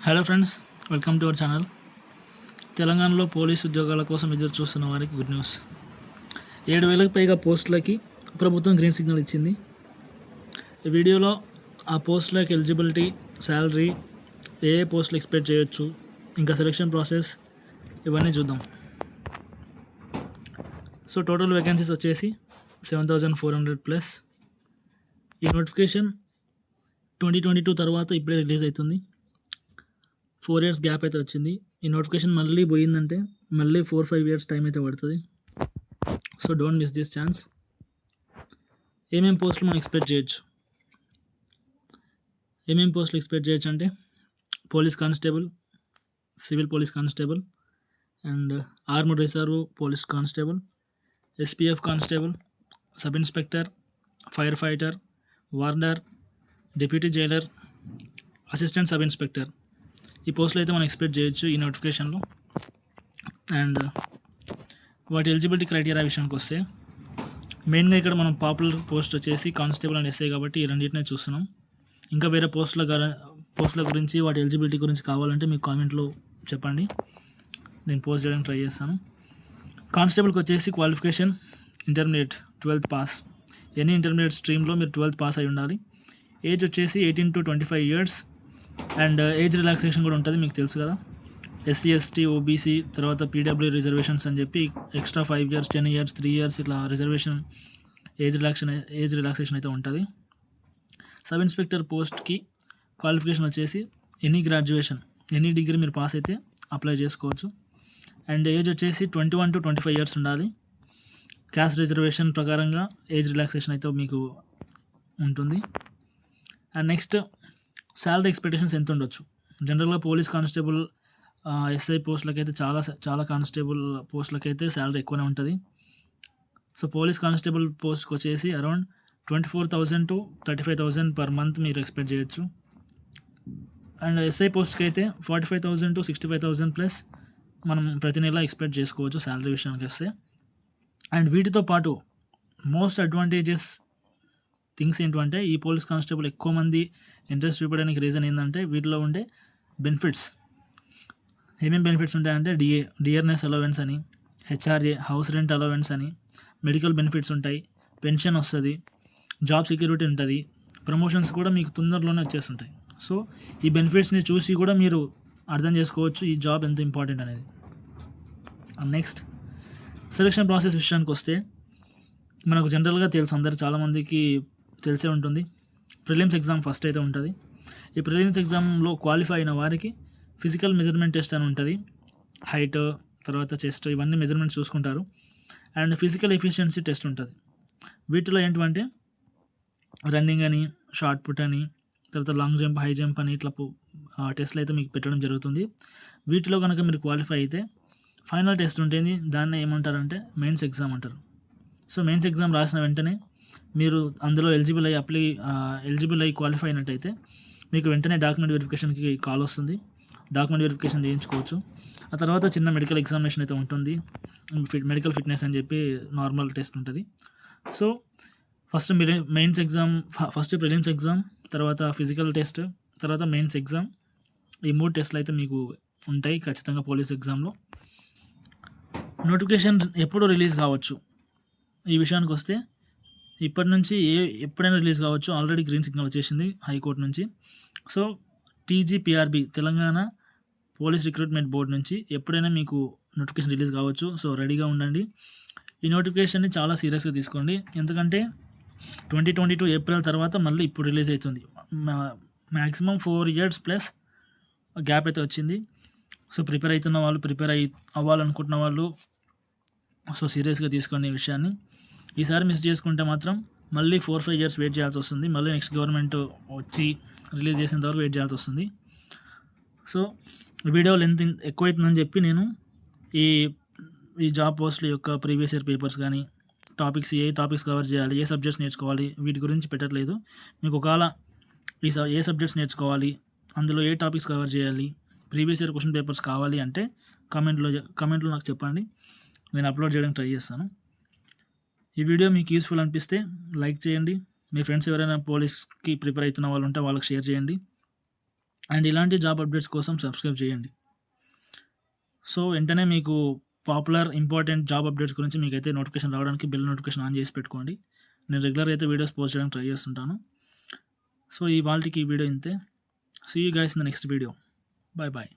Hello friends, welcome to our channel. తెలంగాణలో police ఉద్యోగాల కోసం ఎదురు చూస్తున్న వారికి గుడ్ న్యూస్. 7,000కి పైగా పోస్టులకి ప్రభుత్వం గ్రీన్ సిగ్నల్ ఇచ్చింది. ఈ వీడియోలో ఆ పోస్టులకి ఎలిజిబిలిటీ, శాలరీ, ఏ పోస్టులు ఎక్స్పెక్ట్ చేయొచ్చు, ఇంకా సెలక్షన్ ప్రాసెస్ ఇవన్నీ చూద్దాం. సో టోటల్ వేకెన్సీస్ వచ్చేసి 7,400+. ఈ నోటిఫికేషన్ 2022 తర్వాత ఇప్పుడే రిలీజ్ అవుతుంది. 4 years గ్యాప్ అయితే వచ్చింది. ఈ నోటిఫికేషన్ మళ్ళీ పోయిందంటే మళ్ళీ 4-5 years టైం అయితే పడుతుంది. So don't miss this chance. ఏమేమి పోస్టులు మనం ఎక్స్పెక్ట్ చేయొచ్చు అంటే police constable, civil police constable and armed reserve police constable, SPF constable, sub inspector, fire fighter, warder, deputy Jailer, assistant sub inspector. ఈ పోస్టులు అయితే మనం ఎక్స్పెక్ట్ చేయొచ్చు ఈ నోటిఫికేషన్లో. అండ్ వాటి ఎలిజిబిలిటీ క్రైటీరియా విషయానికి వస్తే మెయిన్గా ఇక్కడ మనం పాపులర్ పోస్ట్ వచ్చేసి కానిస్టేబుల్ అండ్ ఎస్ఐ కాబట్టి ఈ రెండింటినే చూస్తున్నాం. ఇంకా వేరే పోస్టుల గురించి వాటి ఎలిజిబిలిటీ గురించి కావాలంటే మీకు కామెంట్లో చెప్పండి, నేను పోస్ట్ చేయడానికి ట్రై చేస్తాను. కానిస్టేబుల్కి వచ్చేసి క్వాలిఫికేషన్ ఇంటర్మీడియట్ 12th పాస్. ఎనీ ఇంటర్మీడియట్ స్ట్రీమ్లో మీరు 12th పాస్ అయి ఉండాలి. ఏజ్ వచ్చేసి 18 to 25 years. And age relaxation కూడా ఉంటుంది, మీకు తెలుసు కదా. ఎస్సీ, ఎస్టీ, ఓబీసీ, తర్వాత పీడబ్ల్యూ రిజర్వేషన్స్ అని చెప్పి ఎక్స్ట్రా 5 years, 10 years, 3 years ఇట్లా రిజర్వేషన్ ఏజ్ రిలాక్సేషన్ అయితే ఉంటుంది. సబ్ ఇన్స్పెక్టర్ పోస్ట్కి క్వాలిఫికేషన్ వచ్చేసి ఎనీ గ్రాడ్యుయేషన్, ఎనీ డిగ్రీ మీరు పాస్ అయితే అప్లై చేసుకోవచ్చు. అండ్ ఏజ్ వచ్చేసి 21 to 25 years ఉండాలి. క్యాస్ట్ రిజర్వేషన్ ప్రకారంగా ఏజ్ రిలాక్సేషన్ అయితే మీకు ఉంటుంది. అండ్ నెక్స్ట్ శాలరీ ఎక్స్పెక్టేషన్స్ ఎంత ఉండొచ్చు. జనరల్గా పోలీస్ కానిస్టేబుల్, ఎస్ఐ పోస్టులకి అయితే చాలా కానిస్టేబుల్ పోస్టులకి అయితే శాలరీ ఎక్కువనే ఉంటుంది. సో పోలీస్ కానిస్టేబుల్ పోస్ట్కి వచ్చేసి అరౌండ్ 24,000 to 35,000 per month మీరు ఎక్స్పెక్ట్ చేయొచ్చు. అండ్ ఎస్ఐ పోస్ట్కి అయితే 45,000 to 65,000+ మనం ప్రతి నెల ఎక్స్పెక్ట్ చేసుకోవచ్చు శాలరీ విషయానికి వస్తే. అండ్ వీటితో పాటు మోస్ట్ అడ్వాంటేజెస్ థింగ్స్ ఏంటంటే ఈ పోలీస్ కానిస్టేబుల్ ఎక్కువ మంది ఇంట్రెస్ట్ చూపడానికి రీజన్ ఏంటంటే వీటిలో ఉండే బెనిఫిట్స్. ఏమేమి బెనిఫిట్స్ ఉంటాయంటే డియర్నెస్ అలవెన్స్ అని, హెచ్ఆర్ఏ హౌస్ రెంట్ అలవెన్స్ అని, మెడికల్ బెనిఫిట్స్ ఉంటాయి, పెన్షన్ వస్తుంది, జాబ్ సెక్యూరిటీ ఉంటుంది, ప్రమోషన్స్ కూడా మీకు తొందరలోనే వచ్చేస్తుంటాయి. సో ఈ బెనిఫిట్స్ని చూసి కూడా మీరు అర్థం చేసుకోవచ్చు ఈ జాబ్ ఎంత ఇంపార్టెంట్ అనేది. నెక్స్ట్ సెలక్షన్ ప్రాసెస్ విషయానికి వస్తే మనకు జనరల్గా తెలుసు, చాలామందికి తెలిసే ఉంటుంది, ప్రిలిమ్స్ ఎగ్జామ్ ఫస్ట్ అయితే ఉంటుంది. ఈ ప్రిలిమ్స్ ఎగ్జామ్లో క్వాలిఫై అయిన వారికి ఫిజికల్ మెజర్మెంట్ టెస్ట్ అని ఉంటుంది. హైట్, తర్వాత చెస్ట్, ఇవన్నీ మెజర్మెంట్స్ చూసుకుంటారు. అండ్ ఫిజికల్ ఎఫిషియన్సీ టెస్ట్ ఉంటుంది. వీటిలో ఏంటంటే రన్నింగ్ అని, షార్ట్ పుట్ అని, తర్వాత లాంగ్ జంప్, హై జంప్ అని ఇట్లా టెస్ట్లు అయితే మీకు పెట్టడం జరుగుతుంది. వీటిలో కనుక మీరు క్వాలిఫై అయితే ఫైనల్ టెస్ట్ ఉంటుంది, దాన్ని ఏమంటారంటే మెయిన్స్ ఎగ్జామ్ అంటారు. సో మెయిన్స్ ఎగ్జామ్ రాసిన వెంటనే మీరు అందులో ఎలిజిబుల్ అయ్యి క్వాలిఫై అయినట్టయితే మీకు వెంటనే డాక్యుమెంట్ వెరిఫికేషన్కి కాల్ వస్తుంది. డాక్యుమెంట్ వెరిఫికేషన్ చేయించుకోవచ్చు. ఆ తర్వాత చిన్న మెడికల్ ఎగ్జామినేషన్ అయితే ఉంటుంది, మెడికల్ ఫిట్నెస్ అని చెప్పి నార్మల్ టెస్ట్ ఉంటుంది. So first mains exam, first prelims exam, తర్వాత ఫిజికల్ టెస్ట్, తర్వాత మెయిన్స్ ఎగ్జామ్. ఈ 3 టెస్ట్లు అయితే మీకు ఉంటాయి ఖచ్చితంగా పోలీస్ ఎగ్జామ్లో. నోటిఫికేషన్ ఎప్పుడు రిలీజ్ కావచ్చు ఈ విషయానికి వస్తే ఇప్పటి నుంచి ఎప్పుడైనా రిలీజ్ కావచ్చు. ఆల్రెడీ గ్రీన్ సిగ్నల్ వచ్చేసింది హైకోర్టు నుంచి. So TGPRB Telangana police recruitment board నుంచి ఎప్పుడైనా మీకు నోటిఫికేషన్ రిలీజ్ కావచ్చు. సో రెడీగా ఉండండి. ఈ నోటిఫికేషన్ని చాలా సీరియస్గా తీసుకోండి, ఎందుకంటే 2022 ఏప్రిల్ తర్వాత మళ్ళీ ఇప్పుడు రిలీజ్ అవుతుంది. మ్యాక్సిమం 4 years+ గ్యాప్ అయితే వచ్చింది. సో ప్రిపేర్ అవ్వాలనుకుంటున్న వాళ్ళు సో సీరియస్గా తీసుకోండి ఈ విషయాన్ని. ఈసారి మిస్ చేసుకుంటే మాత్రం మళ్ళీ 4-5 years వెయిట్ చేయాల్సి వస్తుంది. మళ్ళీ నెక్స్ట్ గవర్నమెంట్ వచ్చి రిలీజ్ చేసేంత వరకు వెయిట్ చేయాల్సి వస్తుంది. సో వీడియో లెంత్ ఎక్కువ అవుతుందని చెప్పి నేను ఈ జాబ్ పోస్టుల యొక్క ప్రీవియస్ ఇయర్ పేపర్స్ కానీ, ఏ టాపిక్స్ కవర్ చేయాలి, ఏ సబ్జెక్ట్స్ నేర్చుకోవాలి, వీటి గురించి పెట్టట్లేదు. మీకు ఒకవేళ ఏ సబ్జెక్ట్స్ నేర్చుకోవాలి, అందులో ఏ టాపిక్స్ కవర్ చేయాలి, ప్రీవియస్ ఇయర్ క్వశ్చన్ పేపర్స్ కావాలి అంటే కామెంట్లో నాకు చెప్పండి, నేను అప్లోడ్ చేయడానికి ట్రై చేస్తాను. ఈ వీడియో మీకు యూస్ఫుల్ అనిపిస్తే లైక్ చేయండి. మీ ఫ్రెండ్స్ ఎవరైనా పోలీస్కి ప్రిపేర్ అవుతున్న వాళ్ళు ఉంటే వాళ్ళకి షేర్ చేయండి. అండ్ ఇలాంటి జాబ్ అప్డేట్స్ కోసం సబ్స్క్రైబ్ చేయండి. సో వెంటనే మీకు పాపులర్ ఇంపార్టెంట్ జాబ్ అప్డేట్స్ గురించి మీకైతే నోటిఫికేషన్ రావడానికి బెల్ నోటిఫికేషన్ ఆన్ చేసి పెట్టుకోండి. నేను రెగ్యులర్గా అయితే వీడియోస్ పోస్ట్ చేయడానికి ట్రై చేస్తుంటాను. సో ఇవాల్టికి ఈ వీడియో ఇంతే. See you guys in the next video. Bye bye.